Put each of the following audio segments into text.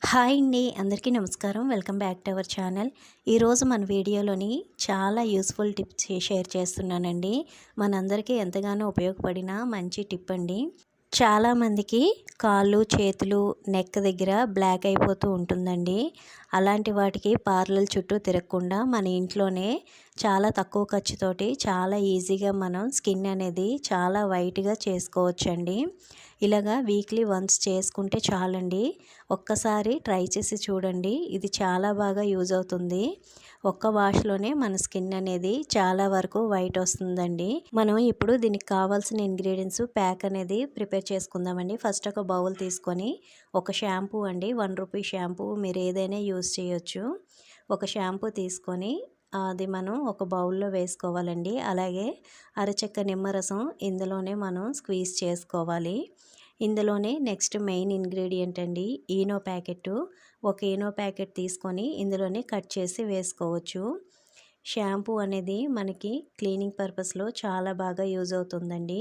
Hi అండి, అందరికీ నమస్కారం. Welcome back to our channel. ఈరోజు మన వీడియోలోని చాలా యూస్ఫుల్ టిప్స్ షేర్ చేస్తున్నానండి. మనందరికీ ఎంతగానో ఉపయోగపడిన మంచి టిప్ అండి. చాలామందికి కాళ్ళు, చేతులు, నెక్ దగ్గర బ్లాక్ అయిపోతూ ఉంటుందండి. అలాంటి వాటికి పార్లర్ చుట్టూ తిరగకుండా మన ఇంట్లోనే చాలా తక్కువ ఖర్చుతోటి చాలా ఈజీగా మనం స్కిన్ అనేది చాలా వైట్గా చేసుకోవచ్చండి. ఇలాగా వీక్లీ వన్స్ చేసుకుంటే చాలండి. ఒక్కసారి ట్రై చేసి చూడండి. ఇది చాలా బాగా యూజ్ అవుతుంది. ఒక్క వాష్లోనే మన స్కిన్ అనేది చాలా వరకు వైట్ వస్తుందండి. మనం ఇప్పుడు దీనికి కావాల్సిన ఇంగ్రీడియంట్స్ ప్యాక్ అనేది ప్రిపేర్ చేసుకుందామండి. ఫస్ట్ ఒక బౌల్ తీసుకొని ఒక షాంపూ అండి, ₹1 షాంపూ మీరు ఏదైనా యూజ్ చేయొచ్చు. ఒక షాంపూ తీసుకొని అది మనం ఒక బౌల్లో వేసుకోవాలండి. అలాగే అరచెక్క నిమ్మరసం ఇందులోనే మనం స్క్వీజ్ చేసుకోవాలి. ఇందులోనే నెక్స్ట్ మెయిన్ ఇంగ్రీడియంట్ అండి ఈనో ప్యాకెట్. ఒక ఈనో ప్యాకెట్ తీసుకొని ఇందులోనే కట్ చేసి వేసుకోవచ్చు. షాంపూ అనేది మనకి క్లీనింగ్ పర్పస్లో చాలా బాగా యూజ్ అవుతుందండి.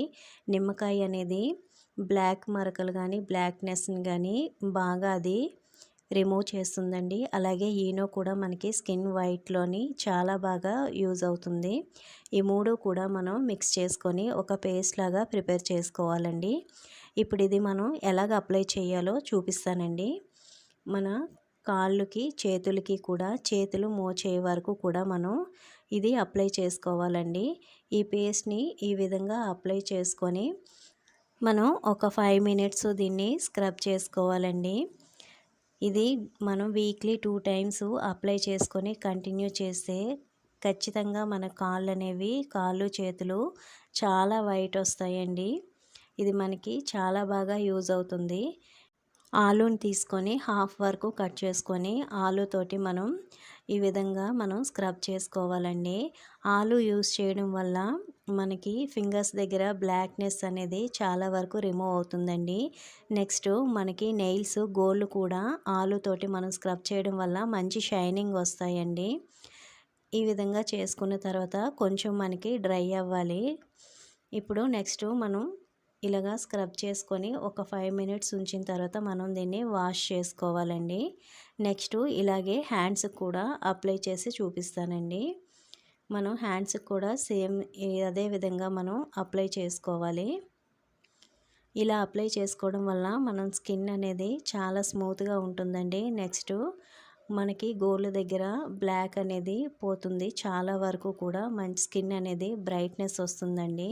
నిమ్మకాయ అనేది బ్లాక్ మరకలు కానీ బ్లాక్నెస్ని కానీ బాగా అది రిమూవ్ చేస్తుందండి. అలాగే ఈనో కూడా మనకి స్కిన్ వైట్లోని చాలా బాగా యూజ్ అవుతుంది. ఈ మూడు కూడా మనం మిక్స్ చేసుకొని ఒక పేస్ట్ లాగా ప్రిపేర్ చేసుకోవాలండి. ఇప్పుడు ఇది మనం ఎలాగ అప్లై చేయాలో చూపిస్తానండి. మన కాళ్ళకి, చేతులకి కూడా చేతులు మోచేయ వరకు కూడా మనం ఇది అప్లై చేసుకోవాలండి. ఈ పేస్ట్ని ఈ విధంగా అప్లై చేసుకొని మనం ఒక 5 మినిట్స్ దీన్ని స్క్రబ్ చేసుకోవాలండి. ఇది మనం వీక్లీ 2 టైమ్స్ అప్లై చేసుకొని కంటిన్యూ చేస్తే ఖచ్చితంగా మన కాళ్ళు చేతులు చాలా వైట్ వస్తాయండి. ఇది మనకి చాలా బాగా యూజ్ అవుతుంది. ఆలూని తీసుకొని హాఫ్ వరకు కట్ చేసుకొని ఆలూతోటి మనం ఈ విధంగా మనం స్క్రబ్ చేసుకోవాలండి. ఆలు యూజ్ చేయడం వల్ల మనకి ఫింగర్స్ దగ్గర బ్లాక్నెస్ అనేది చాలా వరకు రిమూవ్ అవుతుందండి. నెక్స్ట్ మనకి నెయిల్స్ గోళ్ళు కూడా ఆలుతోటి మనం స్క్రబ్ చేయడం వల్ల మంచి షైనింగ్ వస్తాయండి. ఈ విధంగా చేసుకున్న తర్వాత కొంచెం మనకి డ్రై అవ్వాలి. ఇప్పుడు నెక్స్ట్ మనం ఇలాగా స్క్రబ్ చేసుకొని ఒక 5 మినిట్స్ ఉంచిన తర్వాత మనం దీన్ని వాష్ చేసుకోవాలండి. నెక్స్ట్ ఇలాగే హ్యాండ్స్కి కూడా అప్లై చేసి చూపిస్తానండి. మనం హ్యాండ్స్కి కూడా సేమ్ అదే విధంగా మనం అప్లై చేసుకోవాలి. ఇలా అప్లై చేసుకోవడం వల్ల మనం స్కిన్ అనేది చాలా స్మూత్గా ఉంటుందండి. నెక్స్ట్ మనకి గోళ్ళ దగ్గర బ్లాక్ అనేది పోతుంది. చాలా వరకు కూడా మంచి స్కిన్ అనేది బ్రైట్నెస్ వస్తుందండి.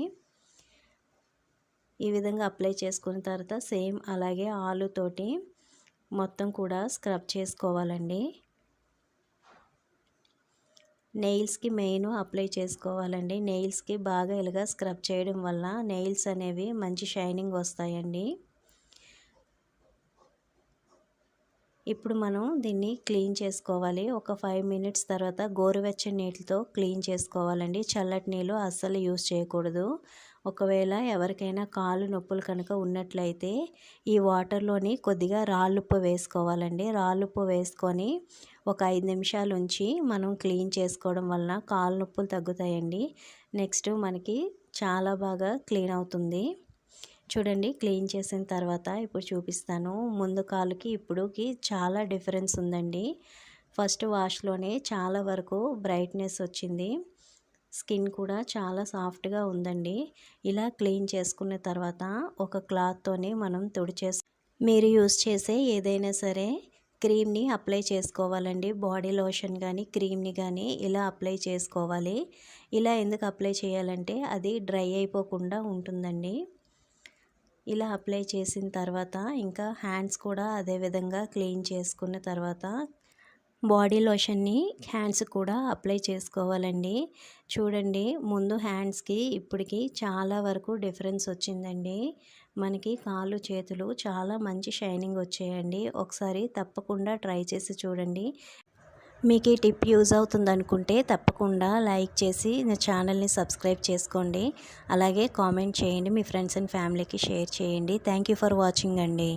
ఈ విధంగా అప్లై చేసుకున్న తర్వాత సేమ్ అలాగే ఆలుతోటి మొత్తం కూడా స్క్రబ్ చేసుకోవాలండి. నెయిల్స్కి మెయిన్ అప్లై చేసుకోవాలండి. నెయిల్స్కి బాగా ఇలాగా స్క్రబ్ చేయడం వల్ల నెయిల్స్ అనేవి మంచి షైనింగ్ వస్తాయండి. ఇప్పుడు మనం దీన్ని క్లీన్ చేసుకోవాలి. ఒక 5 మినిట్స్ తర్వాత గోరువెచ్చని నీటితో క్లీన్ చేసుకోవాలండి. చల్లటి నీళ్ళు అస్సలు యూజ్ చేయకూడదు. ఒకవేళ ఎవరికైనా కాళ్ళు నొప్పులు కనుక ఉన్నట్లయితే ఈ వాటర్లోని కొద్దిగా రాళ్ళుప్పు వేసుకోవాలండి. రాళ్ళుప్పు వేసుకొని ఒక 5 నిమిషాల ఉంచి మనం క్లీన్ చేసుకోవడం వలన కాళ్ళు నొప్పులు తగ్గుతాయండి. నెక్స్ట్ మనకి చాలా బాగా క్లీన్ అవుతుంది. చూడండి, క్లీన్ చేసిన తర్వాత ఇప్పుడు చూపిస్తాను. ముందు కాలుకి ఇప్పుడుకి చాలా డిఫరెన్స్ ఉందండి. ఫస్ట్ వాష్లోనే చాలా వరకు బ్రైట్నెస్ వచ్చింది. స్కిన్ కూడా చాలా సాఫ్ట్గా ఉందండి. ఇలా క్లీన్ చేసుకున్న తర్వాత ఒక క్లాత్తోని మనం మీరు యూజ్ చేసే ఏదైనా సరే క్రీమ్ని అప్లై చేసుకోవాలండి. బాడీ లోషన్ కానీ క్రీమ్ని కానీ ఇలా అప్లై చేసుకోవాలి. ఇలా ఎందుకు అప్లై చేయాలంటే అది డ్రై అయిపోకుండా ఉంటుందండి. ఇలా అప్లై చేసిన తర్వాత ఇంకా హ్యాండ్స్ కూడా అదే విధంగా క్లీన్ చేసుకున్న తర్వాత బాడీ లోషన్ని హ్యాండ్స్ కూడా అప్లై చేసుకోవాలండి. చూడండి, ముందు హ్యాండ్స్కి ఇప్పటికి చాలా వరకు డిఫరెన్స్ వచ్చిందండి. మనకి కాళ్ళు చేతులు చాలా మంచి షైనింగ్ వచ్చాయండి. ఒకసారి తప్పకుండా ట్రై చేసి చూడండి. మీకు ఈ టిప్ యూజ్ అవుతుంది అనుకుంటే తప్పకుండా లైక్ చేసి నా ఛానల్ని సబ్స్క్రైబ్ చేసుకోండి. అలాగే కామెంట్ చేయండి. మీ ఫ్రెండ్స్ అండ్ ఫ్యామిలీకి షేర్ చేయండి. థ్యాంక్ యూ ఫర్ వాచింగ్ అండి.